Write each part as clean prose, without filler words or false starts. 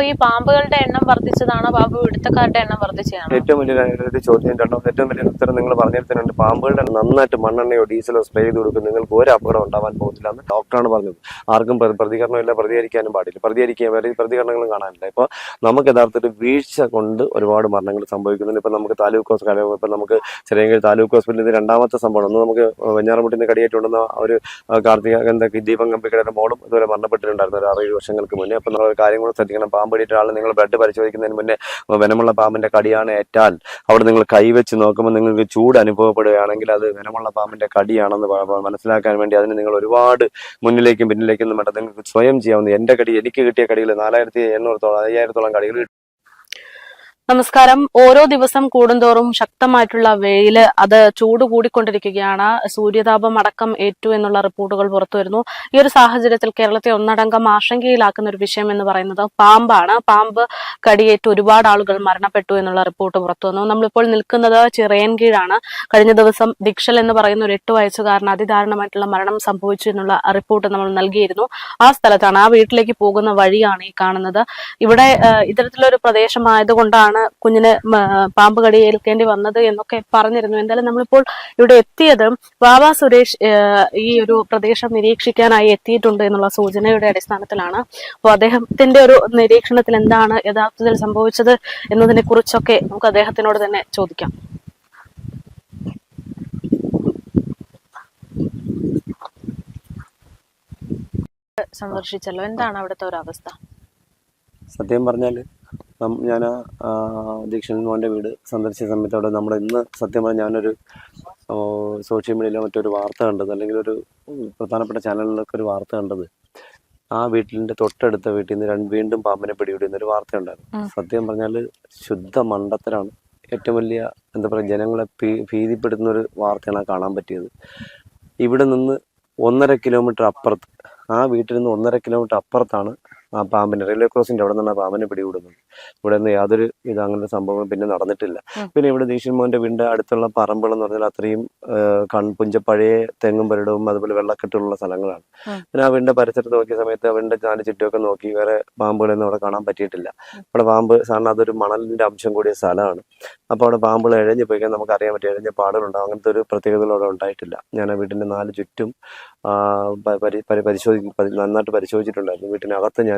അപ്പൊ ഈ പാമ്പുകളുടെ എണ്ണം വർദ്ധിച്ചതാണോ പാമ്പ് പിടുത്തക്കാരുടെ എണ്ണം വർദ്ധിച്ചതാണോ? ഏറ്റവും വലിയ ചോദ്യം ഏറ്റവും വലിയ ഉത്തരം നിങ്ങൾ പറഞ്ഞിരുന്നുണ്ട്. പാമ്പുകളുടെ നന്നായിട്ട് മണ്ണെണ്ണയോ ഡീസലോ സ്പ്രേ ചെയ്ത് കൊടുക്കും, നിങ്ങൾക്ക് ഒരു അപകടം ഉണ്ടാവാൻ പോകുന്നില്ല എന്ന് ഡോക്ടറാണ് പറഞ്ഞത്. ആർക്കും പ്രതികരണമില്ല, പ്രതികരിക്കാനും പാടില്ല, പ്രതികരണങ്ങളും കാണാനില്ല. ഇപ്പൊ നമുക്ക് യഥാർത്ഥത്തിൽ വീഴ്ച കൊണ്ട് ഒരുപാട് മരണങ്ങൾ സംഭവിക്കുന്നുണ്ട്. ഇപ്പൊ നമുക്ക് താലൂക്ക് ഹോസ്പിറ്റൽ, ഇപ്പൊ നമുക്ക് ചെറിയ താലൂക്ക് ഹോസ്പിറ്റലിൽ ഇത് രണ്ടാമത്തെ സംഭവം. ഒന്ന് നമുക്ക് വെഞ്ഞാറമുട്ടിന് കടിയേറ്റുണ്ടെന്ന ഒരു ദീപം കമ്പിക്കടയുടെ മോളും ഇതുവരെ മരണപ്പെട്ടിട്ടുണ്ടായിരുന്നു ഒരു 6-7 വർഷങ്ങൾക്ക് മുന്നേ. അപ്പൊ നമ്മൾ കാര്യങ്ങൾ ശ്രദ്ധിക്കണം. പാമ്പ് കടിയേറ്റ ആൾ നിങ്ങൾ ബ്ലഡ് പരിശോധിക്കുന്നതിന് മുന്നേ വെനമുള്ള പാമ്പിന്റെ കടിയാണ് ഏറ്റാൽ അവിടെ നിങ്ങൾ കൈവച്ച് നോക്കുമ്പോൾ നിങ്ങൾക്ക് ചൂട് അനുഭവപ്പെടുകയാണെങ്കിൽ അത് വെനമുള്ള പാമ്പിന്റെ കടിയാണെന്ന് മനസ്സിലാക്കാൻ വേണ്ടി അതിന് നിങ്ങൾ ഒരുപാട് മുന്നിലേക്കും പിന്നിലേക്കും വേണ്ട, നിങ്ങൾക്ക് സ്വയം ചെയ്യാവുന്ന. എനിക്ക് കിട്ടിയ കടികൾ 4800-5000 കടികൾ. നമസ്കാരം. ഓരോ ദിവസം കൂടുന്തോറും ശക്തമായിട്ടുള്ള വെയില് അത് ചൂട് കൂടിക്കൊണ്ടിരിക്കുകയാണ്. സൂര്യതാപം അടക്കം ഏറ്റു എന്നുള്ള റിപ്പോർട്ടുകൾ പുറത്തുവരുന്നു. ഈ ഒരു സാഹചര്യത്തിൽ കേരളത്തെ ഒന്നടങ്കം ആശങ്കയിലാക്കുന്ന ഒരു വിഷയം എന്ന് പറയുന്നത് പാമ്പാണ്. പാമ്പ് കടിയേറ്റ് ഒരുപാട് ആളുകൾ മരണപ്പെട്ടു എന്നുള്ള റിപ്പോർട്ട് പുറത്തുവന്നു. നമ്മളിപ്പോൾ നിൽക്കുന്നത് ചിറയൻകീഴാണ്. കഴിഞ്ഞ ദിവസം ദിക്ഷൽ എന്ന് പറയുന്ന ഒരു 8 വയസ്സുകാരന് അതിദാരുണമായിട്ടുള്ള മരണം സംഭവിച്ചു എന്നുള്ള റിപ്പോർട്ട് നമ്മൾ നൽകിയിരുന്നു. ആ സ്ഥലത്താണ്, ആ വീട്ടിലേക്ക് പോകുന്ന വഴിയാണ് ഈ കാണുന്നത്. ഇവിടെ ഇത്തരത്തിലൊരു പ്രദേശമായതുകൊണ്ടാണ് കുഞ്ഞിന് പാമ്പ് കടി ഏൽക്കേണ്ടി വന്നത് എന്നൊക്കെ പറഞ്ഞിരുന്നു. എന്തായാലും നമ്മളിപ്പോൾ ഇവിടെ എത്തിയത് ബാബ സുരേഷ് ഈ ഒരു പ്രദേശം നിരീക്ഷിക്കാനായി എത്തിയിട്ടുണ്ട് എന്നുള്ള സൂചനയുടെ അടിസ്ഥാനത്തിലാണ്. അപ്പോൾ അദ്ദേഹത്തിന്റെ ഒരു നിരീക്ഷണത്തിൽ എന്താണ് യഥാർത്ഥത്തിൽ സംഭവിച്ചത് എന്നതിനെ കുറിച്ചൊക്കെ നമുക്ക് അദ്ദേഹത്തിനോട് തന്നെ ചോദിക്കാം. സന്ദർശിച്ചല്ലോ, എന്താണ് അവിടുത്തെ ഒരു അവസ്ഥ? സത്യം പറഞ്ഞാല് ഞാൻ ദീക്ഷൻ മോന്റെ വീട് സന്ദർശിച്ച സമയത്തോടെ നമ്മുടെ ഇന്ന് സത്യം പറഞ്ഞാൽ ഞാനൊരു സോഷ്യൽ മീഡിയയിലോ മറ്റൊരു വാർത്ത കണ്ടത്, അല്ലെങ്കിൽ ഒരു പ്രധാനപ്പെട്ട ചാനലിലൊക്കെ ഒരു വാർത്ത കണ്ടത്, ആ വീട്ടിലിന്റെ തൊട്ടടുത്ത വീട്ടിൽ നിന്ന് വീണ്ടും പാമ്പിനെ പിടികൂടുന്ന ഒരു വാർത്ത ഉണ്ടായിരുന്നു. സത്യം പറഞ്ഞാൽ ശുദ്ധ മണ്ടത്തരാണ്. ഏറ്റവും വലിയ എന്താ പറയുക, ജനങ്ങളെ ഭീതിപ്പെടുത്തുന്ന ഒരു വാർത്തയാണ് കാണാൻ പറ്റിയത്. ഇവിടെ നിന്ന് 1.5 കിലോമീറ്റർ അപ്പുറത്ത്, ആ വീട്ടിൽ നിന്ന് 1.5 കിലോമീറ്റർ അപ്പുറത്താണ് ആ പാമ്പിനെ, റെയിൽവേ ക്രോസിന്റെ അവിടെ നിന്നാണ് പാമ്പിനെ പിടികൂടുന്നത്. ഇവിടെ നിന്ന് യാതൊരു അങ്ങനത്തെ സംഭവം പിന്നെ നടന്നിട്ടില്ല. പിന്നെ ഇവിടെ ദീക്ഷൻ മോന്റെ വീടിന്റെ അടുത്തുള്ള പറമ്പുകൾ എന്ന് പറഞ്ഞാൽ അത്രയും പഴയ തെങ്ങും പരടവും അതുപോലെ വെള്ളക്കെട്ടുള്ള സ്ഥലങ്ങളാണ്. പിന്നെ ആ വീടിന്റെ പരിസരത്ത് നോക്കിയ സമയത്ത് അവന്റെ 4 ചുറ്റുമൊക്കെ നോക്കി വേറെ പാമ്പുകളൊന്നും അവിടെ കാണാൻ പറ്റിയിട്ടില്ല. അവിടെ പാമ്പ് സാധാരണ അതൊരു മണലിന്റെ അംശം കൂടിയ സ്ഥലമാണ്. അപ്പോൾ അവിടെ പാമ്പുകൾ ഇഴഞ്ഞു പോയിക്കാൻ നമുക്ക് അറിയാൻ പറ്റും, ഇഴഞ്ഞ പാടുകളുണ്ടാവും. അങ്ങനത്തെ ഒരു പ്രത്യേകതകൾ അവിടെ ഉണ്ടായിട്ടില്ല. ഞാൻ ആ വീടിന്റെ 4 ചുറ്റും നന്നായിട്ട് പരിശോധിച്ചിട്ടുണ്ടായിരുന്നു. വീട്ടിനകത്ത് ഞാൻ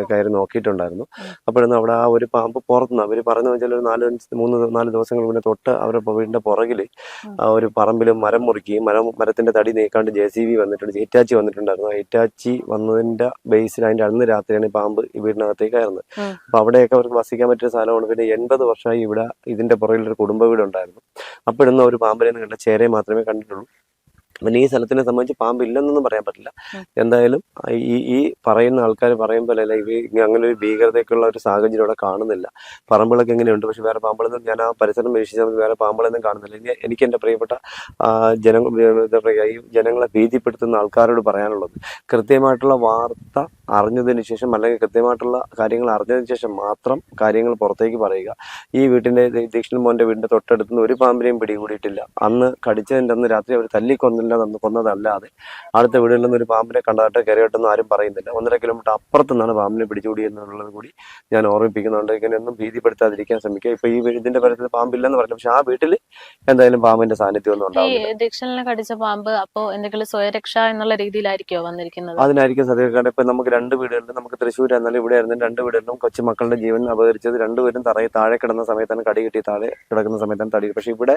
കയറി നോക്കിയിട്ടുണ്ടായിരുന്നു. അപ്പോഴൊന്നും അവിടെ ആ ഒരു പാമ്പ് പുറത്തുനിന്ന് അവർ പറഞ്ഞു വെച്ചാൽ ഒരു 4 ദിവസങ്ങൾ മുന്നേ തൊട്ട് അവരുടെ വീടിന്റെ പുറകിൽ ഒരു പറമ്പിൽ മരം മുറിക്കുകയും മരത്തിന്റെ തടി നീക്കാണ്ട് JCB വന്നിട്ടുണ്ട്, ഹിറ്റാച്ചി വന്നിട്ടുണ്ടായിരുന്നു. ആ ഹിറ്റാച്ചി വന്നതിന്റെ ബേസിൽ അതിന്റെ അന്ന് രാത്രിയാണ് ഈ പാമ്പ് ഈ വീടിനകത്തേക്ക് കയറുന്നത്. അപ്പൊ അവിടെയൊക്കെ അവർക്ക് വസിക്കാൻ പറ്റിയ സ്ഥലമാണ്. പിന്നെ 80 വർഷമായി ഇവിടെ ഇതിന്റെ പുറകിലൊരു കുടുംബ വീടുണ്ടായിരുന്നു. അപ്പോഴൊന്നും ഒരു പാമ്പിനെ കണ്ട ചേരയെ മാത്രമേ കണ്ടിട്ടുള്ളൂ. പിന്നെ ഈ സ്ഥലത്തിനെ സംബന്ധിച്ച് പാമ്പ് ഇല്ലെന്നൊന്നും പറയാൻ പറ്റില്ല. എന്തായാലും ഈ പറയുന്ന ആൾക്കാർ പറയുമ്പോൾ അല്ല, അങ്ങനെ ഒരു ഭീകരതയ്ക്കുള്ള ഒരു സാഹചര്യം അവിടെ കാണുന്നില്ല. പറമ്പുകളൊക്കെ എങ്ങനെയുണ്ട്, പക്ഷെ വേറെ പാമ്പുകളൊന്നും ഞാൻ ആ പരിസരം വീക്ഷിച്ചാൽ വേറെ പാമ്പുകളൊന്നും കാണുന്നില്ല. എനിക്ക് എൻ്റെ പ്രിയപ്പെട്ട ഈ ജനങ്ങളെ ഭീതിപ്പെടുത്തുന്ന ആൾക്കാരോട് പറയാനുള്ളത്, കൃത്യമായിട്ടുള്ള വാർത്ത അറിഞ്ഞതിന് ശേഷം അല്ലെങ്കിൽ കൃത്യമായിട്ടുള്ള കാര്യങ്ങൾ അറിഞ്ഞതിന് ശേഷം മാത്രം കാര്യങ്ങൾ പുറത്തേക്ക് പറയുക. ഈ വീട്ടിന്റെ ദീക്ഷൻ മോന്റെ വീടിന്റെ തൊട്ടടുത്തുനിന്ന് ഒരു പാമ്പിനെയും പിടികൂടിയിട്ടില്ല. അന്ന് കടിച്ചതിൻ്റെ അന്ന് രാത്രി അവർ കൊന്നതല്ലാതെ അടുത്ത വീടുകളിൽ നിന്ന് ഒരു പാമ്പിനെ കണ്ടതായിട്ട് കയറിയിട്ടൊന്നും ആരും പറയുന്നില്ല. 1.5 കിലോമീറ്റർ അപ്പുറത്തു നിന്നാണ് പാമ്പിനെ പിടികൂടി എന്നുള്ളത് കൂടി ഞാൻ ഓർമ്മിപ്പിക്കുന്നുണ്ട്. ഇങ്ങനെയൊന്നും ഭീതിപ്പെടുത്താതിരിക്കാൻ ശ്രമിക്കുക. ഇപ്പൊ ഈ ഇതിന്റെ പരിസരത്ത് പാമ്പില്ലെന്ന് പറഞ്ഞു, പക്ഷെ ആ വീട്ടിൽ എന്തായാലും പാമ്പിന്റെ സാന്നിധ്യം ഒന്നും ഉണ്ടാവില്ല. ദീക്ഷലിനെ കടിച്ച പാമ്പ് അപ്പോ എന്തെങ്കിലും സ്വയരക്ഷ എന്നുള്ള രീതിയിലായിരിക്കോ വന്നിരിക്കുന്നത്? അതിനായിരിക്കും സത്യം. ഇപ്പൊ നമുക്ക് 2 വീടുകളിലും, നമുക്ക് തൃശ്ശൂർ എന്നാലും ഇവിടെ ആയിരുന്നു 2 വീടുകളിലും കൊച്ചുമക്കളുടെ ജീവൻ അപഹരിച്ചത്. 2 പേരും താഴെ കിടന്ന സമയത്താണ് കടി കിട്ടി, താഴെ കിടക്കുന്ന സമയത്താണ് തടി. പക്ഷെ ഇവിടെ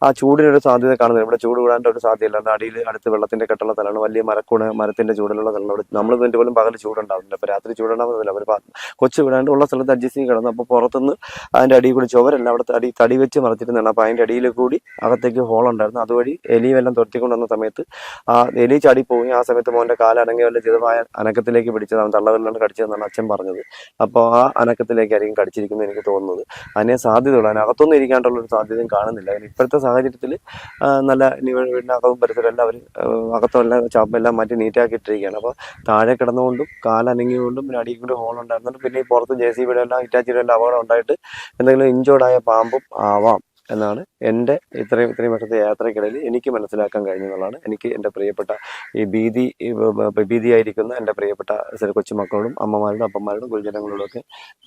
ആ ചൂടിനൊരു സാധ്യത കാണുന്നില്ല. ഇവിടെ ചൂട് കൂടാൻ്റെ ഒരു സാധ്യതയില്ല. അടിയിൽ അടുത്ത് വെള്ളത്തിന്റെ കെട്ടുള്ള സ്ഥലമാണ്, വലിയ മരത്തിന്റെ ചൂടിലുള്ള സ്ഥലമാണ്. നമ്മൾ ഇതിന്റെ പോലും പകൽ ചൂടുണ്ടാവുന്നില്ല. അപ്പൊ രാത്രി ചൂടുണ്ടാവുന്നില്ല. അവർ കൊച്ചു വിടാണ്ട് ഉള്ള സ്ഥലത്ത് അഡ്ജസ്റ്റ് ചെയ്ത് കിടന്നു. അപ്പൊ പുറത്തുനിന്ന് അതിന്റെ അടിയിൽ കൂടി ചുവരല്ല, അവിടെ തടി വെച്ച് മറച്ചിരുന്നതാണ്. അപ്പൊ അതിന്റെ അടിയിൽ കൂടി അകത്തേക്ക് ഹോൾ ഉണ്ടായിരുന്നു. അതുവഴി എലിയെല്ലാം തുരത്തിക്കൊണ്ട് വന്ന സമയത്ത് ആ എലി ചാടി പോയി. ആ സമയത്ത് മോന്റെ കാലടങ്ങിയ വല്ല ചെറുതായ അനക്കത്തിലേക്ക് പിടിച്ചത്, അവൻ തള്ളവരിലാണ് കടിച്ചതെന്നാണ് അച്ഛൻ പറഞ്ഞത്. അപ്പോൾ ആ അനക്കത്തിലേക്കായിരിക്കും കടിച്ചിരിക്കുന്നത് എനിക്ക് തോന്നുന്നത്. അതിനെ സാധ്യതയുള്ളൂ. അതിനകത്തൊന്നും ഇരിക്കാണ്ടുള്ള ഒരു സാധ്യതയും കാണുന്നില്ല. ഇപ്പോഴത്തെ സാഹചര്യത്തിൽ നല്ല വീടിനകവും പരിസരം എല്ലാം അവർ അകത്തുമെല്ലാം ചാപ്പെല്ലാം മാറ്റി നീറ്റാക്കിയിട്ടിരിക്കുകയാണ്. അപ്പോൾ താഴെ കിടന്നുകൊണ്ടും കാലനങ്ങിക്കൊണ്ടും പിന്നെ അടിയിൽ കൂടി ഹോൾ ഉണ്ടായിരുന്നുണ്ട്. പിന്നെ ഈ പുറത്ത് JCB എല്ലാം ഹിറ്റാച്ചിയുടെ എല്ലാം അപകടം ഉണ്ടായിട്ട് എന്തെങ്കിലും ഇഞ്ചോർഡായ പാമ്പും ആവാം. എന്നാണ് എൻ്റെ ഇത്രയും വർഷത്തെ യാത്രക്കിടയിൽ എനിക്ക് മനസ്സിലാക്കാൻ കഴിഞ്ഞെന്നുള്ളതാണ് എനിക്ക് എൻ്റെ പ്രിയപ്പെട്ട ഈ ഭീതിയായിരിക്കുന്ന എൻ്റെ പ്രിയപ്പെട്ട കൊച്ചുമക്കളോടും അമ്മമാരോടും അപ്പന്മാരോടും ഗുരുജനങ്ങളോടും ഒക്കെ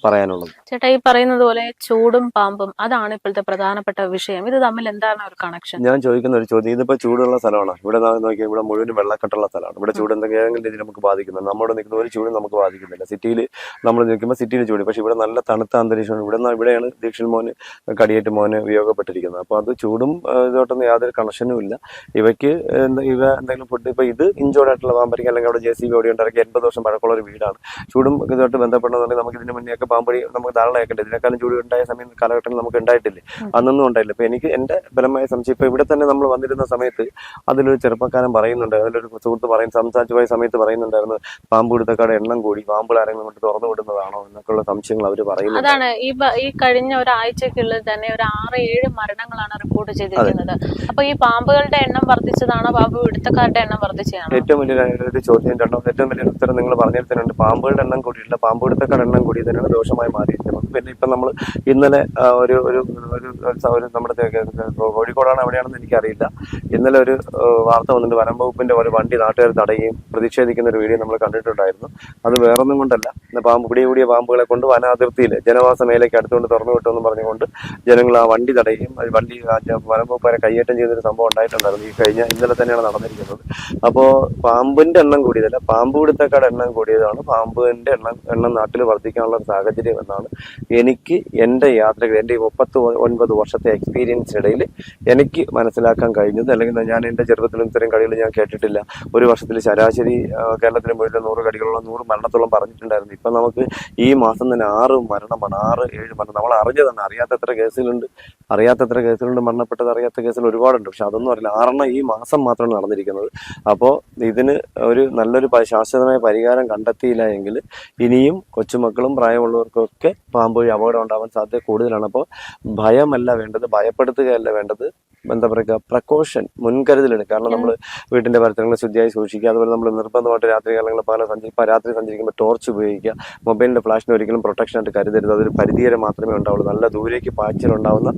പറയാനുള്ളത്. ചേട്ടാ, ഈ പറയുന്നത് പോലെ ചൂടും പാമ്പും അതാണ് ഇപ്പോഴത്തെ പ്രധാനപ്പെട്ട വിഷയം. ഇത് തമ്മിൽ എന്താണ് ഒരു കണക്ഷൻ? ഞാൻ ചോദിക്കുന്ന ഒരു ചോദ്യം, ഇതിപ്പോൾ ചൂടുള്ള സ്ഥലമാണ്, ഇവിടെ നോക്കിയാൽ ഇവിടെ മുഴുവൻ വെള്ളക്കെട്ടുള്ള സ്ഥലമാണ്. ഇവിടെ ചൂട് എന്തെങ്കിലും രീതിയിൽ നമുക്ക് ബാധിക്കുന്നുണ്ട്. നമ്മുടെ നിൽക്കുന്ന ഒരു ചൂട് നമുക്ക് ബാധിക്കുന്നില്ല. സിറ്റിയിൽ നമ്മൾ നിൽക്കുമ്പോൾ സിറ്റിയിൽ ചൂട്, പക്ഷെ ഇവിടെ നല്ല തണുത്ത അന്തരീക്ഷമാണ്. ഇവിടെയാണ് ദീക്ഷിൽ മോന് കടിയേറ്റ് മോന് ഉപയോഗപ്പെട്ടിരിക്കുന്നത്. അപ്പോൾ അത് ചൂടും ഇതോട്ടൊന്നും യാതൊരു കണക്ഷനും ഇല്ല. ഇവയ്ക്ക് എന്തെങ്കിലും ഫുഡ്, ഇപ്പോൾ ഇത് ഇഞ്ചോർഡായിട്ടുള്ള പാമ്പരിക്കും അല്ലെങ്കിൽ അവിടെ JCB ഓടി ഉണ്ടാക്കി 80 വർഷം പഴക്കമുള്ള ഒരു വീടാണ്. ചൂടും ഇതുമായിട്ട് ബന്ധപ്പെടുന്നുണ്ടെങ്കിൽ നമുക്ക് ഇതിന് മുന്നേയൊക്കെ പാമ്പടി നമുക്ക് ധാരണയാക്കട്ടെ. ഇതിനേക്കാളും ചൂട് ഉണ്ടായ സമയം കാലഘട്ടത്തിൽ നമുക്ക് ഉണ്ടായിട്ടില്ലേ? അന്നൊന്നും ഉണ്ടായില്ല. അപ്പോൾ എനിക്ക് എൻ്റെ ബലമായ സംശയം, ഇപ്പോൾ ഇവിടെ തന്നെ നമ്മൾ വന്നിരുന്ന സമയത്ത് അതിലൊരു ചെറുപ്പക്കാരൻ പറയുന്നുണ്ട്, അതിലൊരു സുഹൃത്ത് സംസാരിച്ചു പോയ സമയത്ത് പറയുന്നുണ്ടായിരുന്നു, പാമ്പ് പിടുത്തക്കാരുടെ എണ്ണം കൂടി, പാമ്പുകൾ ആരെങ്കിലും കൊണ്ട് തുറന്നു വിടുന്നതാണോ എന്നൊക്കെയുള്ള സംശയങ്ങൾ അവർ പറയുന്നു. അതാണ് ഈ കഴിഞ്ഞ ഒരാഴ്ചക്കുള്ളിൽ തന്നെ ഒരു 6-7 മരണങ്ങളാണ് റിപ്പോർട്ട് ചെയ്തിരിക്കുന്നത്. അപ്പൊ ഈ പാമ്പുകളുടെ എണ്ണം വർദ്ധിച്ചതാണോ, പാമ്പ് പിടുത്തക്കാരുടെ എണ്ണം വർദ്ധിച്ചതാണോ? ഏറ്റവും വലിയ ചോദ്യം, ഏറ്റവും വലിയ ഉത്തരം നിങ്ങൾ പറഞ്ഞതിൽ തന്നെയുണ്ട്. പാമ്പുകളുടെ എണ്ണം കൂടിയില്ല, പാമ്പ് പിടുത്തക്കാരുടെ എണ്ണം കൂടി തന്നെയാണ് ദോഷമായി മാറിയിരിക്കുന്നത്. പിന്നെ ഇപ്പം നമ്മൾ ഇന്നലെ ഒരു നമ്മുടെ കോഴിക്കോടാണ് എവിടെയാണെന്ന് എനിക്കറിയില്ല, ഇന്നലെ ഒരു വാർത്ത വന്നിട്ട് വനം വകുപ്പിന്റെ ഒരു വണ്ടി നാട്ടുകാർ തടയുകയും പ്രതിഷേധിക്കുന്ന ഒരു വീഡിയോ നമ്മൾ കണ്ടിട്ടുണ്ടായിരുന്നു. അത് വേറൊന്നും കൊണ്ടല്ല, പിടികൂടിയ പാമ്പുകളെ കൊണ്ട് വനാതിർത്തിയിൽ ജനവാസ മേലേക്ക് അടുത്തുകൊണ്ട് തുറന്നു വിട്ടുമെന്ന് പറഞ്ഞുകൊണ്ട് ജനങ്ങൾ ആ വണ്ടി തടയുകയും വണ്ടി വനം വകുപ്പുകാരെ കയ്യേറ്റം ചെയ്തൊരു സംഭവം ഉണ്ടായിട്ടുണ്ടായിരുന്നു. ഇന്നലെ തന്നെയാണ് നടന്നിരിക്കുന്നത്. അപ്പോൾ പാമ്പിന്റെ എണ്ണം കൂടിയതല്ല, പാമ്പ് പിടുത്തക്കാരുടെ എണ്ണം കൂടിയതാണ്. പാമ്പിന്റെ എണ്ണം നാട്ടിൽ വർദ്ധിക്കാനുള്ള ഒരു സാഹചര്യം എന്നാണ് എനിക്ക് എൻ്റെ യാത്രകൾ, എൻ്റെ 39 വർഷത്തെ എക്സ്പീരിയൻസിനിടയിൽ എനിക്ക് മനസ്സിലാക്കാൻ കഴിഞ്ഞത്. അല്ലെങ്കിൽ ഞാൻ എൻ്റെ ചെറുപ്പത്തിലും ഇത്തരം കളികൾ ഞാൻ കേട്ടിട്ടില്ല. ഒരു വർഷത്തിൽ ശരാശരി കേരളത്തിലും പോയിട്ട് 100 കടികളോളം 100 മരണത്തോളം പറഞ്ഞിട്ടുണ്ടായിരുന്നു. ഇപ്പം നമുക്ക് ഈ മാസം തന്നെ 6 മരണമാണ്, 6-7 മരണം. നമ്മൾ അറിഞ്ഞതാണ്, അറിയാത്തത്ര കേസുകളുണ്ട് മരണപ്പെട്ടത്, അറിയാത്ത കേസുകൾ ഒരുപാടുണ്ട്. പക്ഷെ അതൊന്നും അറിയില്ല. 6 ഈ മാസം മാത്രമാണ് നടന്നിരിക്കുന്നത്. അപ്പോൾ ഇതിന് ഒരു നല്ലൊരു ശാശ്വതമായ പരിഹാരം കണ്ടെത്തിയില്ല എങ്കിൽ ഇനിയും കൊച്ചുമക്കളും പ്രായമുള്ളവർക്കൊക്കെ പാമ്പ് വഴി അപകടം ഉണ്ടാവാൻ സാധ്യത കൂടുതലാണ്. അപ്പോൾ ഭയമല്ല വേണ്ടത്, ഭയപ്പെടുത്തുകയല്ല വേണ്ടത്, എന്താ പറയുക, പ്രിക്കോഷൻ, മുൻകരുതലെടുക്കുക. കാരണം നമ്മൾ വീട്ടിന്റെ പരിസരങ്ങൾ ശുദ്ധിയായി സൂക്ഷിക്കുക. അതുപോലെ നമ്മൾ നിർബന്ധമായിട്ട് രാത്രി കാലങ്ങളിൽ രാത്രി സഞ്ചരിക്കുമ്പോൾ ടോർച്ച് ഉപയോഗിക്കുക. മൊബൈലിന്റെ ഫ്ലാഷിന് ഒരിക്കലും പ്രൊട്ടക്ഷൻ ആയിട്ട് കരുതരുത്. അതൊരു പരിധി വരെ മാത്രമേ ഉണ്ടാവുള്ളൂ. നല്ല ദൂരേക്ക് പാച്ചിലുണ്ടാവുന്ന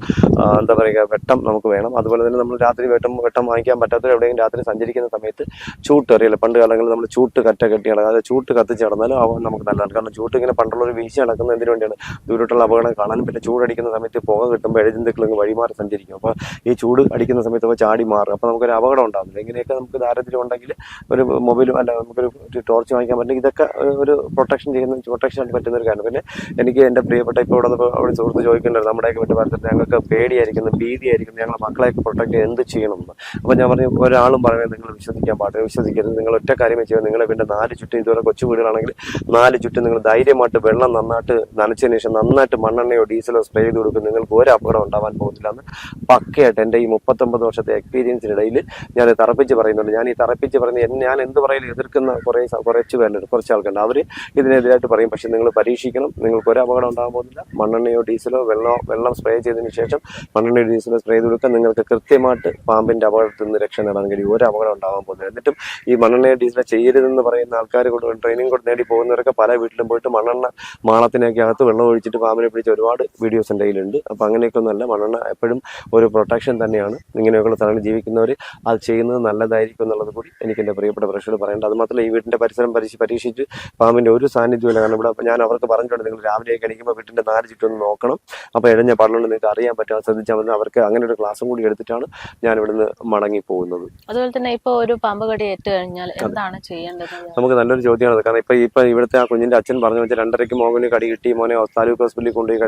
എന്താ പറയുക വെട്ടം നമുക്ക് വേണം. അതുപോലെ തന്നെ നമ്മൾ രാത്രി വെട്ടം വാങ്ങിക്കാൻ പറ്റാത്തവർ എവിടെയെങ്കിലും രാത്രി സഞ്ചരിക്കുന്ന സമയത്ത് ചൂട്ട് അറിയില്ല, പണ്ട് കാലങ്ങളിൽ നമ്മൾ ചൂട്ട് കറ്റ കെട്ടി നടക്കുക, അതായത് ചൂട്ട് കത്തിച്ച് നടന്നാലും നമുക്ക് നല്ലതാണ്. കാരണം ചൂട്ട് ഇങ്ങനെ പണ്ടുള്ളൊരു വീശി നടക്കുന്നത് എന്തിനു വേണ്ടിയാണ്? ദൂരോട്ടുള്ള അപകടം കാണാനും പിന്നെ ചൂടടിക്കുന്ന സമയത്ത് പുക കിട്ടുമ്പോൾ ഇഴജന്തുക്കൾ വഴിമാറി സഞ്ചരിക്കും. അപ്പോൾ ഈ ചൂട് അടിക്കുന്ന സമയത്ത് അപ്പോൾ ചാടി മാറും. അപ്പോൾ നമുക്കൊരു അപകടം ഉണ്ടാകുന്നില്ല. ഇങ്ങനെയൊക്കെ നമുക്ക് ദാരിദ്ര്യം ഉണ്ടെങ്കിൽ ഒരു മൊബൈലും അല്ല നമുക്കൊരു ടോർച്ച് വാങ്ങിക്കാൻ പറ്റും. ഇതൊക്കെ ഒരു പ്രൊട്ടക്ഷൻ ആയിട്ട് പറ്റുന്ന ഒരു കാര്യം. പിന്നെ എനിക്ക് എൻ്റെ പ്രിയപ്പെട്ട ഇപ്പോൾ അവിടെ സുഹൃത്ത് ചോദിക്കേണ്ടത്, നമ്മുടെയൊക്കെ വീട്ടിൽ പരിസരത്ത് ഞങ്ങൾക്ക് പേടിയായിരിക്കുന്നു, ഭീതിയായിരിക്കുന്നു, ഞങ്ങളുടെ മക്കളെയൊക്കെ പ്രൊട്ടക്ട് ചെയ്യാൻ എന്ത് ചെയ്യണമെന്ന്. അപ്പോൾ ഞാൻ പറഞ്ഞു, ഒരാളും പറയുന്നത് നിങ്ങൾ വിശ്വസിക്കരുത്. നിങ്ങൾ ഒറ്റ കാര്യമേ ചെയ്യുക, നിങ്ങളെ വീണ്ടും 4 ചുറ്റും, ഇതുവരെ കൊച്ചു വീടുകളാണെങ്കിൽ 4 ചുറ്റും നിങ്ങൾ ധൈര്യമായിട്ട് വെള്ളം നന്നായിട്ട് നനച്ചതിന് ശേഷം നന്നായിട്ട് മണ്ണെണ്ണയോ ഡീസലോ സ്പ്രേ ചെയ്ത് കൊടുക്കും. നിങ്ങൾക്ക് ഒരു അപകടം ഉണ്ടാവാൻ പോകുന്നില്ല എന്ന് പക്കയായിട്ട് എൻ്റെ ഈ 39 വർഷത്തെ എക്സ്പീരിയൻസിനിടയിൽ ഞാൻ തറപ്പിച്ച് പറയുന്നുണ്ട്. ഞാൻ ഈ തറപ്പിച്ച് പറയുന്നത് ഞാൻ എന്ത് പറയലും എതിർക്കുന്ന കുറച്ച് ആൾക്കുണ്ട്. അവർ ഇതിനെതിരായിട്ട് പറയും. പക്ഷെ നിങ്ങൾ പരീക്ഷിക്കണം, നിങ്ങൾക്ക് ഒരു അപകടം ഉണ്ടാകാൻ പോകുന്നില്ല. മണ്ണെണ്ണയോ ഡീസലോ വെള്ളം സ്പ്രേ ചെയ്തതിന് ശേഷം മണ്ണെണ്ണയോ ഡീസലോ സ്പ്രേ ചെയ്ത് കൊടുക്കാൻ നിങ്ങൾക്ക് കൃത്യമായിട്ട് പാമ്പിന്റെ അപകടത്തിൽ നിന്ന് രക്ഷ നേടാൻ കഴിയും. ഒരു അപകടം ഉണ്ടാകാൻ പോകുന്നില്ല. എന്നിട്ടും ഈ മണ്ണെണ്ണയോ ഡീസലോ ചെയ്യരുതെന്ന് പറയുന്ന ആൾക്കാർ ട്രെയിനിങ് കൊണ്ട് നേടി പോകുന്നവരൊക്കെ പല വീട്ടിലും പോയിട്ട് മണ്ണെണ്ണ മാളത്തിനൊക്കെ അകത്ത് വെള്ളം ഒഴിച്ചിട്ട് പാമ്പിനെ പിടിച്ച ഒരുപാട് വീഡിയോസ് എൻ്റെ കയ്യിലുണ്ട്. അപ്പോൾ അങ്ങനെയൊക്കെ ഒന്നുമല്ല, മണ്ണെണ്ണ എപ്പോഴും ഒരു പ്രൊട്ടക്ഷൻ തന്നെയാണ്. ഇങ്ങനെയൊക്കെയുള്ള സ്ഥലങ്ങളിൽ ജീവിക്കുന്നവർ അത് ചെയ്യുന്നത് നല്ലതായിരിക്കും എന്നുള്ളത് കൂടി എനിക്ക് എൻ്റെ പ്രിയപ്പെട്ട പ്രേക്ഷകർ പറയേണ്ടത്. അത് മാത്രമല്ല, ഈ വീട്ടിൻ്റെ പരിസരം പരീക്ഷിച്ച് പാമ്പിൻ്റെ ഒരു സാന്നിധ്യമില്ല. കാരണം ഇവിടെ ഞാൻ അവർക്ക് പറഞ്ഞിട്ടുണ്ട്, നിങ്ങൾ രാവിലെ കഴിക്കുമ്പോൾ വീട്ടിൻ്റെ 4 ചുറ്റും ഒന്ന് നോക്കണം. അപ്പോൾ ഇഴഞ്ഞ പാടുകൊണ്ട് നിങ്ങൾക്ക് അറിയാൻ പറ്റും, ശ്രദ്ധിച്ചാൽ മതി. അവർക്ക് അങ്ങനെ ഒരു ക്ലാസ്സും കൂടി എടുത്തിട്ടാണ് ഞാൻ ഇവിടുന്ന് മടങ്ങി പോകുന്നത്. അതുപോലെ തന്നെ ഇപ്പോൾ ഒരു പാമ്പ് കടി ഏറ്റു കഴിഞ്ഞാൽ എന്താണ് ചെയ്യേണ്ടത്? നമുക്ക് നല്ലൊരു ചോദ്യമാണ്. കാരണം ഇപ്പൊ ഇവിടുത്തെ ആ കുഞ്ഞിന്റെ അച്ഛൻ പറഞ്ഞു വെച്ചാൽ 2:30 മോനെ കടി കിട്ടി, മോനെ താലൂക്ക് ഹോസ്പിറ്റലിൽ കൊണ്ടുപോയി,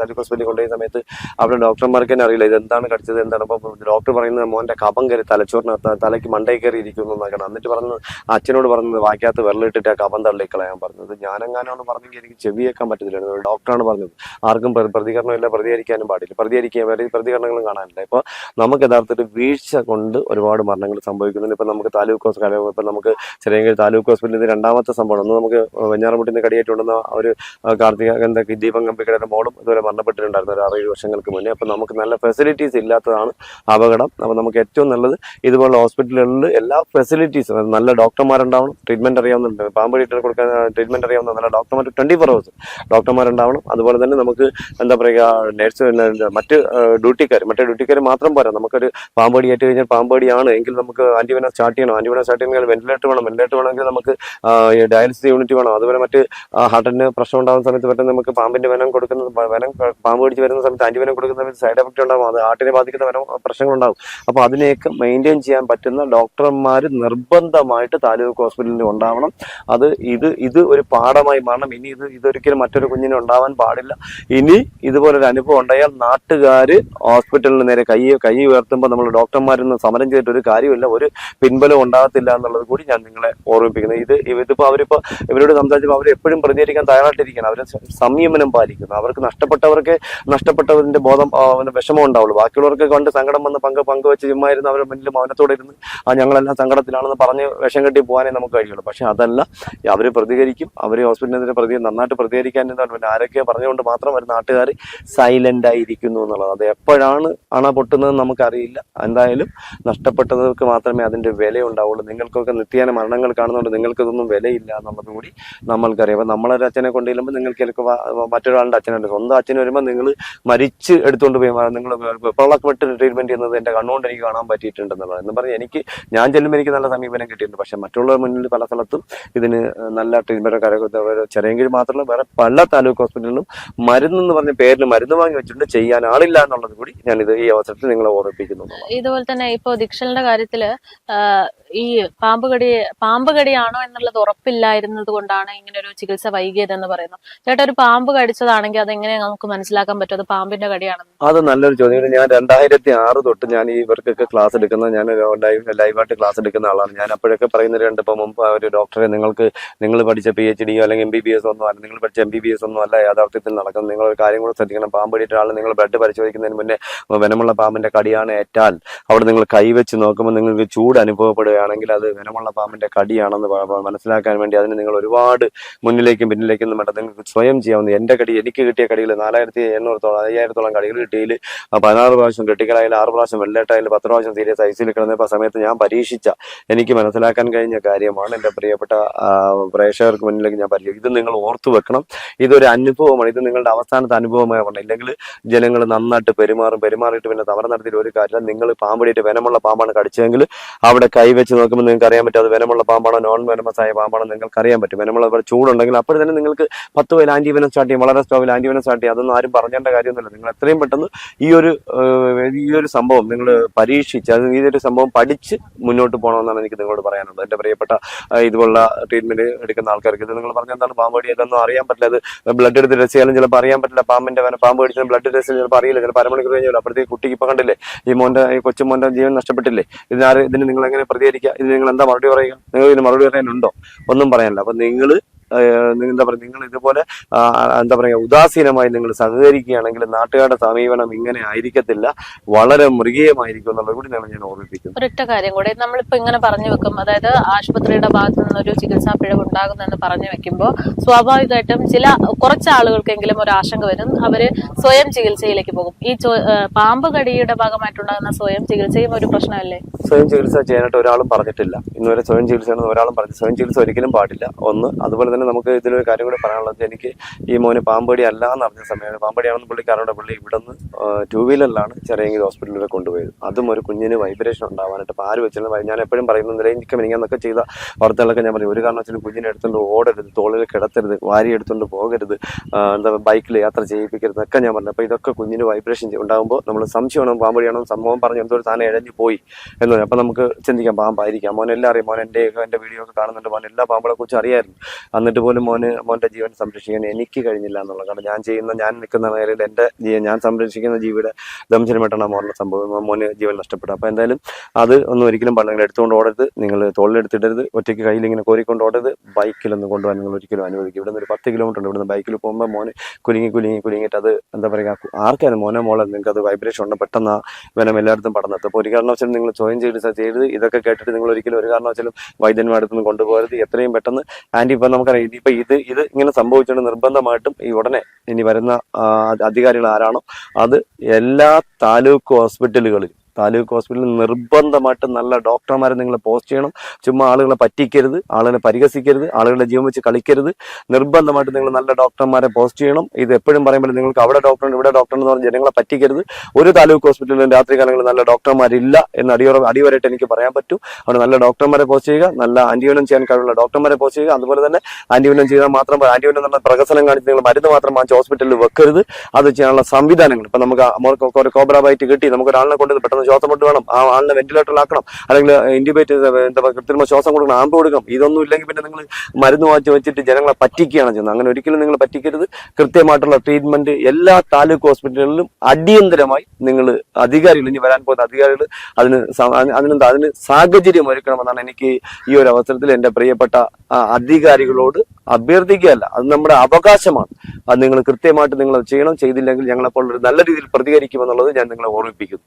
താലൂക്ക് ഹോസ്പിറ്റലിൽ കൊണ്ടുപോയ സമയത്ത് അവിടെ ഡോക്ടർമാർക്ക് തന്നെ അറിയില്ല ഇതെന്താണ് കടിച്ചത് എന്താണ്. അപ്പോൾ ഡോക്ടർ പറയുന്നത് മോന്റെ കഫം കയറി തലച്ചോറിനകത്ത് തലയ്ക്ക് മണ്ടയിൽ കയറി ഇരിക്കുന്നു എന്നാക്കണം. എന്നിട്ട് പറഞ്ഞത് അച്ഛനോട് പറഞ്ഞത് വാക്കകത്ത് വെള്ളമിട്ടിട്ട് ആ കഫം തള്ളിക്കളയാൻ പറഞ്ഞത്. ഞാനെങ്ങാനോട് പറഞ്ഞെങ്കിൽ എനിക്ക് ചെവിയേക്കാൻ പറ്റത്തില്ല. ഡോക്ടറാണ് പറഞ്ഞത്. ആർക്കും പ്രതികരണമില്ല, പ്രതികരിക്കാനും പാടില്ല, പ്രതികരണങ്ങളും കാണാനില്ല. ഇപ്പോൾ നമുക്ക് യഥാർത്ഥത്തിൽ വീഴ്ച കൊണ്ട് ഒരുപാട് മരണങ്ങൾ സംഭവിക്കുന്നുണ്ട്. ഇപ്പം നമുക്ക് താലൂക്ക് ഹോസ്പിറ്റൽ, ഇപ്പം നമുക്ക് ചെറിയ താലൂക്ക് ഹോസ്പിറ്റലിൽ ഇത് 2ാമത്തെ സംഭവമാണ്. ഒന്ന് നമുക്ക് വെഞ്ഞാറമുട്ടിന് കടിയേറ്റുണ്ടെന്ന ഒരു ദീപം കമ്പിക്കടയുടെ മോളും ഇതുപോലെ മരണപ്പെട്ടിട്ടുണ്ടായിരുന്നു ഒരു 6-7 വർഷങ്ങൾക്ക് മുന്നേ. അപ്പം നമുക്ക് നല്ല ഫെസിലിറ്റീസ് ഇല്ലാത്തതാണ് അപകടം. അപ്പം നമുക്ക് ഏറ്റവും നല്ലത് ഇതുപോലുള്ള ഹോസ്പിറ്റലുകളിൽ എല്ലാ ഫെസിലിറ്റീസും, നല്ല ഡോക്ടർമാരുണ്ടാവണം, ട്രീറ്റ്മെന്റ് അറിയാവുന്നുണ്ട്, പാമ്പ് കൊടുക്കാൻ ട്രീറ്റ്മെന്റ് അറിയാവുന്ന നല്ല ഡോക്ടർമാർ 24 hours ഡോക്ടർമാരുണ്ടാവണം. അതുപോലെ തന്നെ നമുക്ക് എന്താ പറയുക, നേഴ്സ് മറ്റ് ഡ്യൂട്ടിക്കാർ മാത്രം പോരാ. നമുക്കൊരു പാമ്പ് കടി ഏറ്റ് കഴിഞ്ഞാൽ പാമ്പ് കടിയാണ് എങ്കിൽ നമുക്ക് ആന്റിവെനം സ്റ്റാർട്ട് ചെയ്യണം. ആന്റിവെനം സ്റ്റാർട്ട് ചെയ്യണമെങ്കിൽ വെന്റിലേറ്റർ വേണമെങ്കിൽ നമുക്ക് ഡയാലിസിസ് യൂണിറ്റ് വേണം. അതുപോലെ മറ്റ് ഹാർട്ടിന് പ്രശ്നം ഉണ്ടാകുന്ന സമയത്ത് പെട്ടെന്ന് നമുക്ക് പാമ്പിന്റെ വെനം പാമ്പ് കടിച്ച് വരുന്ന സമയത്ത് ആന്റിവെനം കൊടുക്കുന്ന സമയത്ത് സൈഡ് എഫക്റ്റ് ഉണ്ടാകും. അത് ഹാർട്ടിനെ ബാധിക്കുന്ന പ്രശ്നങ്ങളുണ്ടാകും. അപ്പോൾ അതിനെയൊക്കെ മെയിൻറ്റെയിൻ ചെയ്യാൻ പറ്റുന്ന ഡോക്ടർമാർ നിർബന്ധമായിട്ട് താലൂക്ക് ഹോസ്പിറ്റലിൽ ഉണ്ടാവണം. ഇത് ഒരു പാഠമായി മാറണം. ഇനി ഇതൊരിക്കലും മറ്റൊരു കുഞ്ഞിന് ഉണ്ടാവാൻ പാടില്ല. ഇനി ഇതുപോലൊരു അനുഭവം ഉണ്ടായാൽ നാട്ടുകാർ ഹോസ്പിറ്റലിന് നേരെ കൈ ഉയർത്തുമ്പോൾ നമ്മൾ ഡോക്ടർമാരൊന്ന് സമരം ചെയ്തിട്ട് ഒരു കാര്യമില്ല, ഒരു പിൻബലം ഉണ്ടാകത്തില്ല എന്നുള്ളത് കൂടി ഞാൻ നിങ്ങളെ ഓർമ്മിപ്പിക്കുന്നത്. ഇതിപ്പോ ഇവരോട് സംസാരിച്ചപ്പോൾ അവർ എപ്പോഴും പ്രതികരിക്കാൻ തയ്യാറായിട്ടിരിക്കണം. അവർ സംയമനം പാലിക്കുന്നു. അവർക്ക് നഷ്ടപ്പെട്ടവരുടെ ബോധം വിഷമം ഉണ്ടാവുള്ളൂ. ബാക്കിയുള്ളവർക്ക് കൊണ്ട് സങ്കടം വന്ന് പങ്കുവെച്ച് ചുമ്മായിരുന്നു അവരുടെ മുന്നിൽ മൗനത്തോടെ ഇരുന്ന് ഞങ്ങളെല്ലാം സങ്കടത്തിലാണെന്ന് പറഞ്ഞ് വിഷം കെട്ടി പോകാനേ നമുക്ക് കഴിയുള്ളൂ. പക്ഷെ അതല്ല, അവർ പ്രതികരിക്കും. അവർ ഹോസ്പിറ്റലിനെതിരെ നന്നായിട്ട് പ്രതികരിക്കാൻ പിന്നെ ആരൊക്കെ പറഞ്ഞുകൊണ്ട് മാത്രം ഒരു നാട്ടുകാർ സൈലന്റ് ആയിരിക്കുന്നു എന്നുള്ളത്. അത് എപ്പോഴാണ് അണ പൊട്ടുന്നത് നമുക്കറിയില്ല. എന്തായാലും നഷ്ടപ്പെട്ടവർക്ക് മാത്രമേ അതിന്റെ വില ഉണ്ടാവുള്ളൂ. നിങ്ങൾക്കൊക്കെ നിത്യേന മരണങ്ങൾ കാണുന്നതുകൊണ്ട് നിങ്ങൾക്കിതൊന്നും വിലയില്ല എന്നുള്ളത് കൂടി നമ്മൾക്കറിയാം. അപ്പൊ നമ്മളൊരു അച്ഛനെ കൊണ്ടുചെല്ലുമ്പോൾ നിങ്ങൾക്ക് മറ്റൊരാളുടെ അച്ഛനുണ്ട്. സ്വന്തം അച്ഛന് വരുമ്പോൾ നിങ്ങൾ മരിച്ച് എടുത്തുകൊണ്ട് പോയി നിങ്ങൾ വെള്ളപ്പെട്ട് ട്രീറ്റ്മെന്റ് ചെയ്യുന്നത് എന്റെ കണ്ണുകൊണ്ട് എനിക്ക് കാണാൻ പറ്റിയിട്ടുണ്ടെന്നുള്ളത് എന്ന് പറഞ്ഞ് ഞാൻ ചെല്ലുമ്പോൾ എനിക്ക് നല്ല സമീപനം കിട്ടിയിട്ടുണ്ട്. പക്ഷെ മറ്റുള്ളവർ മുന്നിൽ പല സ്ഥലത്തും ഇതിന് നല്ല ട്രീറ്റ്മെന്റ് ചെറിയെങ്കിൽ മാത്രമല്ല വേറെ പല താലൂക്ക് ഹോസ്പിറ്റലിലും മരുന്നെന്ന് പറഞ്ഞ പേരിൽ മരുന്ന് വാങ്ങി വെച്ചിട്ടുണ്ട്. ചെയ്യാൻ ആളില്ല എന്നുള്ളത് കൂടി ഞാൻ ഈ അവസരത്തിൽ നിങ്ങളെ ഓർമ്മിപ്പിക്കുന്നു. ഇതുപോലെ തന്നെ ഇപ്പൊ ദീക്ഷലിന്റെ കാര്യത്തില് ഈ പാമ്പ് കടിയാണോ എന്നുള്ളത് ഉറപ്പില്ലായിരുന്നത് കൊണ്ടാണ് ഇങ്ങനെ ഒരു ചികിത്സ വൈകിയതെന്ന് പറയുന്നു. ചേട്ടാ, ഒരു പാമ്പ് കടിച്ചതാണെങ്കിൽ അതെങ്ങനെ നമുക്ക് മനസ്സിലാക്കാൻ പറ്റും അത് പാമ്പിന്റെ കടിയാണെന്ന്? അത് നല്ലൊരു ചോദ്യം. ഞാൻ 2006 തൊട്ട് ഞാൻ ഇവർക്കൊക്കെ ക്ലാസ് എടുക്കുന്ന, ഞാൻ ലൈവായിട്ട് ക്ലാസ് എടുക്കുന്ന ആളാണ്. ഞാൻ അപ്പോഴൊക്കെ പറയുന്നവരുണ്ട്, ഇപ്പൊ മുമ്പ് ഒരു ഡോക്ടറെ നിങ്ങൾ പഠിച്ച PhD അല്ലെങ്കിൽ MBBS ഒന്നും അല്ല, നിങ്ങൾ പഠിച്ച MBBS ഒന്നും അല്ല യാഥാർത്ഥ്യത്തിൽ നടക്കുന്നത്. നിങ്ങൾ ഒരു കാര്യം കൂടെ ശ്രദ്ധിക്കണം. പാമ്പ് കടിയിട്ട ആൾ നിങ്ങൾ ബ്ലഡ് പരിശോധിക്കുന്നതിന് മുന്നേ വെനമുള്ള പാമ്പിന്റെ കടിയാണ് ഏറ്റാൽ അവിടെ നിങ്ങൾ കൈവച്ച് നോക്കുമ്പോൾ നിങ്ങൾക്ക് ചൂട് അനുഭവപ്പെടുകയാണെങ്കിൽ അത് വെനമുള്ള പാമ്പിന്റെ കടിയാണെന്ന് മനസ്സിലാക്കാൻ വേണ്ടി അതിന് നിങ്ങൾ ഒരുപാട് മുന്നിലേക്കും പിന്നിലേക്കും വേണ്ട, നിങ്ങൾക്ക് സ്വയം ചെയ്യാവുന്ന. എനിക്ക് കിട്ടിയ കടികൾ 4800 5000-ഓളം കടികൾ കിട്ടിയതിൽ 16 പ്രാവശ്യം ക്രിട്ടിക്കലായാലും 6 പ്രാവശ്യം വെള്ളേട്ടായാലും 10 പ്രാവശ്യം സീരിയസ് ഐസിയിൽ കിടന്നപ്പോൾ സമയത്ത് ഞാൻ എനിക്ക് മനസ്സിലാക്കാൻ കഴിഞ്ഞ കാര്യമാണ്. എന്റെ പ്രിയപ്പെട്ട പ്രേക്ഷകർക്ക് മുന്നിലേക്ക് ഞാൻ പരിചയം. ഇത് നിങ്ങൾ ഓർത്തു വെക്കണം. ഇതൊരു അനുഭവമാണ്. ഇത് നിങ്ങളുടെ അവസാനത്തെ അനുഭവമായി പറഞ്ഞു. ഇല്ലെങ്കിൽ ജനങ്ങൾ നന്നായിട്ട് പെരുമാറിയിട്ട് പിന്നെ തവറ നടത്തിയിട്ട് ഒരു കാര്യമില്ല. നിങ്ങൾ പാമ്പടിയിട്ട് വെനമുള്ള പാമ്പാണ് കടിച്ചതെങ്കിൽ അവിടെ കൈവച്ച് നോക്കുമ്പോൾ നിങ്ങൾക്ക് അറിയാൻ പറ്റും അത് വെനമുള്ള പാമ്പാണോ നോൺ വെനമസ് ആയ പാമ്പാണോ നിങ്ങൾക്ക് അറിയാൻ പറ്റും. വെനമുള്ള ചൂടുണ്ടെങ്കിൽ അപ്പോൾ തന്നെ നിങ്ങൾക്ക് 10 പേര് ആന്റിവെനം സ്റ്റാർട്ട് ചെയ്യും, വളരെ സ്ലോവിൽ ആന്റിവെനം സ്റ്റാർട്ട് ചെയ്യും. അതൊന്നും ആരും പറഞ്ഞേണ്ട കാര്യമൊന്നുമില്ല. നിങ്ങൾ എത്രയും പെട്ടെന്ന് ഈ ഒരു സംഭവം നിങ്ങൾ പരീക്ഷിച്ച് ഈ ഒരു സംഭവം പഠിച്ച് മുന്നോട്ട് പോകണമെന്നാണ് എനിക്ക് നിങ്ങളോട് പറയാനുള്ളത്. എന്റെ പ്രിയപ്പെട്ട ഇതുപോലുള്ള ട്രീറ്റ്മെന്റ് എടുക്കുന്ന ആൾക്കാർക്ക് ഇത് നിങ്ങൾ പറഞ്ഞ എന്താണ് പാമ്പ് കടി ഇതൊന്നും അറിയാൻ പറ്റില്ല. അത് ബ്ലഡ് എടുത്ത് ടെസ്റ്റ് ചെയ്യാനും ചിലപ്പോൾ അറിയാൻ പറ്റില്ല. പാമ്പ് കടിച്ചാൽ ബ്ലഡ് ടെസ്റ്റ് ചിലപ്പോൾ അറിയില്ല. ചിലപ്പോൾ അരമണിക്കൂർ കഴിഞ്ഞാൽ അപ്പോഴത്തേക്ക് കുട്ടിക്ക് ഇപ്പൊ കണ്ടില്ലേ ഈ കൊച്ചുമോന്റെ ജീവൻ നഷ്ടപ്പെട്ടില്ലേ. ഇതിന് നിങ്ങൾ എങ്ങനെ പ്രതികരിക്കുക? ഇത് നിങ്ങൾ എന്താ മറുപടി പറയുക? നിങ്ങൾ ഇതിന് മറുപടി പറയാനുണ്ടോ? ഒന്നും പറയാനില്ല. അപ്പൊ നിങ്ങൾ ഇതുപോലെ ഉദാസീനമായി നിങ്ങൾ സഹകരിക്കുകയാണെങ്കിൽ നാട്ടുകാരുടെ സമീപനം ഇങ്ങനെ ആയിരിക്കത്തില്ല, വളരെ മൃഗീയമായിരിക്കും എന്നുള്ളത് കൂടി ഞാൻ ഓർമ്മിപ്പിക്കുന്നു. ഒരൊറ്റ കാര്യം കൂടെ നമ്മളിപ്പോ ഇങ്ങനെ പറഞ്ഞു വെക്കും, അതായത് ആശുപത്രിയുടെ ഭാഗത്തു നിന്നൊരു ചികിത്സാ പിഴവ് ഉണ്ടാകുന്നെന്ന് പറഞ്ഞു വെക്കുമ്പോൾ സ്വാഭാവികമായിട്ടും കുറച്ച് ആളുകൾക്കെങ്കിലും ഒരു ആശങ്ക വരും. അവര് സ്വയം ചികിത്സയിലേക്ക് പോകും. ഈ പാമ്പ് കടിയുടെ ഭാഗമായിട്ടുണ്ടാകുന്ന സ്വയം ചികിത്സയും ഒരു പ്രശ്നമല്ലേ? സ്വയം ചികിത്സ ചെയ്യാനായിട്ട് ഒരാളും പറഞ്ഞിട്ടില്ല. ഇന്നുവരെ സ്വയം ചികിത്സയാണെന്ന് ഒരാളും പറഞ്ഞു. സ്വയം ചികിത്സ ഒരിക്കലും പാടില്ല. ഒന്ന്, അതുപോലെ തന്നെ നമുക്ക് ഇതിലൊരു കാര്യം കൂടി പറയാനുള്ളത്, എനിക്ക് ഈ മോന് പാമ്പടി അല്ല എന്ന് അറിഞ്ഞ സമയമാണ്, പാമ്പടിയാണെന്ന് പുള്ളിക്കാരോട് പുള്ളി ഇവിടെ നിന്ന് 2 വീലറിലാണ് ചെറിയെങ്കിൽ ഹോസ്പിറ്റലിൽ കൊണ്ടുപോയത്. അതും ഒരു കുഞ്ഞിന് വൈബ്രേഷൻ ഉണ്ടാവാനായിട്ട്. അപ്പോൾ ആര് വെച്ചാലും ഞാൻ എപ്പോഴും പറയുന്നത് എനിക്കന്നൊക്കെ ചെയ്ത വാർത്തകളൊക്കെ ഞാൻ പറയും, ഒരു കാരണവശാലും കുഞ്ഞിനെ എടുത്തുകൊണ്ട് ഓടരുത്, തോളിൽ കിടത്തരുത്, വാരി എടുത്തുകൊണ്ട് പോകരുത്, ബൈക്കിൽ യാത്ര ചെയ്യിപ്പിക്കരുത് ഒക്കെ ഞാൻ പറഞ്ഞു. അപ്പോൾ ഇതൊക്കെ കുഞ്ഞിന് വൈബ്രേഷൻ ഉണ്ടാകുമ്പോൾ നമ്മൾ സംശയമാണോ പാമ്പടിയാണോ സംഭവം പറഞ്ഞ് എന്തോ ഒരു സാധനം ഇഴഞ്ഞു പോയി എന്ന് പറയും. അപ്പോൾ നമുക്ക് ചിന്തിക്കാം പാമ്പായിരിക്കാം. മോനെല്ലാം അറിയാം. മോൻ എൻ്റെ വീഡിയോ ഒക്കെ കാണുന്നുണ്ട്. മോൻ എല്ലാ പാമ്പുകളെ കുറിച്ച് അറിയായിരുന്നു. എന്നിട്ട് പോലും മോന്റെ ജീവൻ സംരക്ഷിക്കാൻ എനിക്ക് കഴിഞ്ഞില്ല എന്നുള്ളത്. കാരണം ഞാൻ നിൽക്കുന്ന മേഖലയിൽ ഞാൻ സംരക്ഷിക്കുന്ന ജീവിയുടെ ദംശനം പെട്ടെന്ന് മോന് ജീവൻ നഷ്ടപ്പെട്ടു. അപ്പൊ എന്തായാലും അത് ഒന്നും ഒരിക്കലും നിങ്ങൾ എടുത്തുകൊണ്ട് ഓടരുത്, നിങ്ങൾ തോളിലെടുത്തിടരുത്, ഒറ്റയ്ക്ക് കയ്യിൽ ഇങ്ങനെ കോരിക്കൊണ്ട് ഓടരുത്, ബൈക്കിലൊന്നും കൊണ്ടുപോകാൻ നിങ്ങൾ ഒരിക്കലും അനുവദിക്കും. ഇവിടെ നിന്ന് ഒരു 10 കിലോമീറ്റർ ഉണ്ട്. ഇവിടുന്ന് ബൈക്കിൽ പോകുമ്പോൾ മോന് കുലുങ്ങിയിട്ട് അത് എന്താ പറയുക, ആർക്കാനും മോളെ നിങ്ങൾക്ക് അത് വൈബ്രേഷൻ ഉണ്ട്, പെട്ടെന്ന് വെനം എല്ലായിടത്തും പടന്നെത്തും. അപ്പോൾ ഒരു കാരണവശാലും നിങ്ങൾ സ്വയം ചികിത്സ ചെയ്ത് ഇതൊക്കെ കേട്ടിട്ട് നിങ്ങൾ ഒരിക്കലും ഒരു കാരണവശാലും വൈദ്യന്മാരുടെ അടുത്ത് നിന്ന് കൊണ്ടുപോകരുത്. എത്രയും പെട്ടെന്ന് ഇപ്പൊ നമുക്കറിയാം, ഇനിയിപ്പോ ഇത് ഇങ്ങനെ സംഭവിച്ചുകൊണ്ട് നിർബന്ധമായിട്ടും ഈ ഉടനെ ഇനി വരുന്ന അധികാരികൾ ആരാണോ അത് എല്ലാ താലൂക്ക് ഹോസ്പിറ്റലുകളിലും താലൂക്ക് ഹോസ്പിറ്റലിൽ നിർബന്ധമായിട്ടും നല്ല ഡോക്ടർമാരെ നിങ്ങൾ പോസ്റ്റ് ചെയ്യണം. ചുമ്മാ ആളുകളെ പറ്റിക്കരുത്, ആളുകളെ പരിഹസിക്കരുത്, ആളുകളുടെ ജീവൻ വെച്ച് കളിക്കരുത്. നിർബന്ധമായിട്ട് നിങ്ങൾ നല്ല ഡോക്ടർമാരെ പോസ്റ്റ് ചെയ്യണം. ഇത് എപ്പോഴും പറയുമ്പോൾ നിങ്ങൾക്ക് അവിടെ ഡോക്ടറുണ്ട് ഇവിടെ ഡോക്ടർ എന്ന് പറഞ്ഞ് ജനങ്ങളെ പറ്റിക്കരുത്. ഒരു താലൂക്ക് ഹോസ്പിറ്റലിലും രാത്രികാലങ്ങളിൽ നല്ല ഡോക്ടർമാരില്ല എന്ന് അടിവരായിട്ട് എനിക്ക് പറയാൻ പറ്റും. അവിടെ നല്ല ഡോക്ടർമാരെ പോസ്റ്റ് ചെയ്യുക, നല്ല ആന്റിവെനം ചെയ്യാൻ കഴിവുള്ള ഡോക്ടർമാരെ പോസ്റ്റ് ചെയ്യുക. അതുപോലെ തന്നെ ആന്റിവെനം ചെയ്താൽ മാത്രം ആന്റിവെനം എന്നുള്ള പ്രകസനം കാണിച്ച് നിങ്ങൾ മരുന്ന് മാത്രം വാങ്ങിച്ച് ഹോസ്പിറ്റലിൽ വെക്കരുത്. അത് ചെയ്യാനുള്ള സംവിധാനങ്ങൾ ഇപ്പൊ നമുക്ക് ഒരു കോബ്ര ബൈറ്റ് കിട്ടി, നമുക്ക് ഒരാളിനെ കൊണ്ട് പെട്ടെന്ന് ശ്വാസം മുട്ട് വേണം, ആ ആളിനെ വെന്റിലേറ്ററിലാക്കണം, അല്ലെങ്കിൽ ഇൻഡിബേറ്റ് കൃത്രിമ ശ്വാസം കൊടുക്കണം, ആമ്പ് കൊടുക്കണം. ഇതൊന്നും ഇല്ലെങ്കിൽ പിന്നെ നിങ്ങൾ മരുന്ന് വാങ്ങിച്ച് വെച്ചിട്ട് ജനങ്ങളെ പറ്റിക്കുകയാണ് ചെയ്യുന്നത്. അങ്ങനെ ഒരിക്കലും നിങ്ങൾ പറ്റിക്കരുത്. കൃത്യമായിട്ടുള്ള ട്രീറ്റ്മെന്റ് എല്ലാ താലൂക്ക് ഹോസ്പിറ്റലുകളിലും അടിയന്തരമായി നിങ്ങൾ അധികാരികൾ, ഇനി വരാൻ പോകുന്ന അധികാരികൾ അതിന് സാഹചര്യം ഒരുക്കണമെന്നാണ് എനിക്ക് ഈ ഒരു അവസരത്തിൽ എന്റെ പ്രിയപ്പെട്ട അധികാരികളോട് അഭ്യർത്ഥിക്കുകയല്ല, അത് നമ്മുടെ അവകാശമാണ്. അത് നിങ്ങൾ കൃത്യമായിട്ട് നിങ്ങൾ ചെയ്യണം. ചെയ്തില്ലെങ്കിൽ ഞങ്ങളെപ്പോൾ ഒരു നല്ല രീതിയിൽ പ്രതികരിക്കുമെന്നുള്ളത് ഞാൻ നിങ്ങളെ ഓർമ്മിപ്പിക്കുന്നു.